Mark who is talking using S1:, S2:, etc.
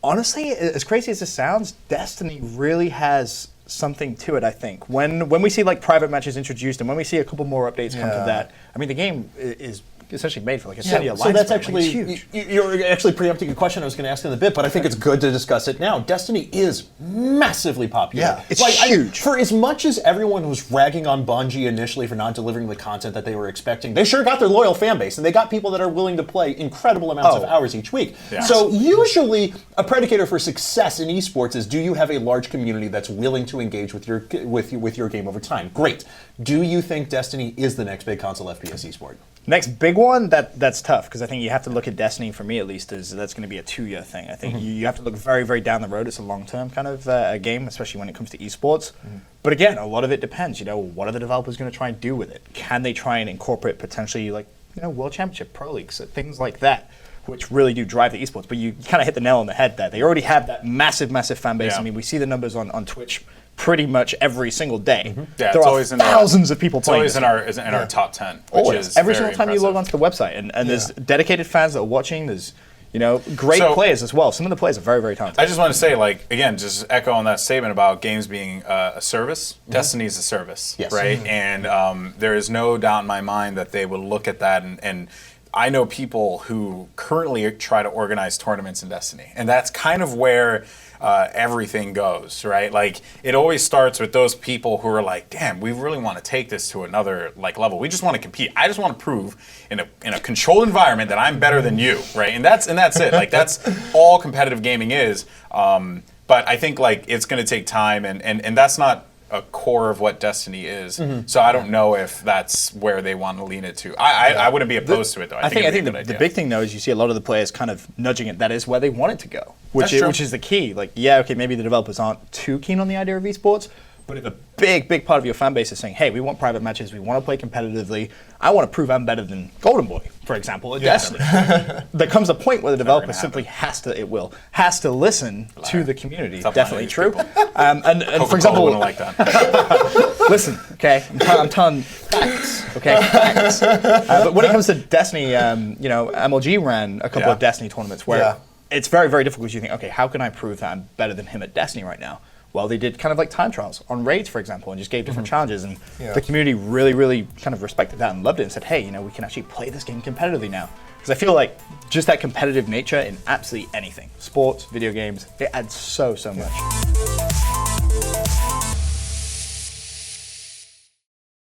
S1: Honestly, as crazy as this sounds, Destiny really has something to it, I think. When we see like private matches introduced and when we see a couple more updates come to that, I mean, the game is essentially made for like a steady alliance.
S2: So that's actually,
S1: huge.
S2: You're actually preempting a question I was going to ask in a bit, but I think it's good to discuss it now. Destiny is massively popular.
S1: Yeah, it's huge.
S2: For as much as everyone was ragging on Bungie initially for not delivering the content that they were expecting, they sure got their loyal fan base, and they got people that are willing to play incredible amounts of hours each week. Yeah. So usually, a predicator for success in esports is, do you have a large community that's willing to engage with your game over time? Great. Do you think Destiny is the next big console FPS esport?
S1: Next big one, that's tough, because I think you have to look at Destiny, for me at least, is that's going to be a 2-year thing. I think you have to look very, very down the road. It's a long-term kind of game, especially when it comes to esports. But again, a lot of it depends. What are the developers going to try and do with it? Can they try and incorporate potentially like World Championship, Pro Leagues, things like that, which really do drive the esports? But you kind of hit the nail on the head there. They already have that massive, massive fan base. I mean, we see the numbers on Twitch pretty much every single day.
S3: Yeah,
S1: there are thousands of people playing.
S3: It's always in our top 10.
S1: Always. Every single time you log onto the website, and there's dedicated fans that are watching. There's great players as well. Some of the players are very, very talented.
S3: I just want to say, like, again, just echo on that statement about games being a service. Destiny is a service, right? And there is no doubt in my mind that they will look at that and I know people who currently try to organize tournaments in Destiny, and that's kind of where everything goes, right? Like, it always starts with those people who are like, damn, we really want to take this to another level. We just want to compete. I just want to prove in a controlled environment that I'm better than you, right? And that's it. Like, that's all competitive gaming is. But I think like it's going to take time, and that's not a core of what Destiny is. So I don't know if that's where they want to lean it to. I wouldn't be opposed to it, though.
S1: I think the big thing, though, is you see a lot of the players kind of nudging it. That is where they want it to go, which is the key. Like, maybe the developers aren't too keen on the idea of esports, but if a big part of your fan base is saying, hey, we want private matches, we want to play competitively, I want to prove I'm better than Golden Boy, for example, at Destiny. There comes a point where the developer simply has to listen to the community. Definitely true. And for example,
S3: wouldn't like that.
S1: Listen, okay, I'm telling facts, okay, facts. But when it comes to Destiny, MLG ran a couple of Destiny tournaments where it's very, very difficult. You think, okay, how can I prove that I'm better than him at Destiny right now? Well, they did kind of like time trials on raids, for example, and just gave different challenges, and the community really, really kind of respected that and loved it and said, hey, we can actually play this game competitively now. Because I feel like just that competitive nature in absolutely anything, sports, video games, it adds so much.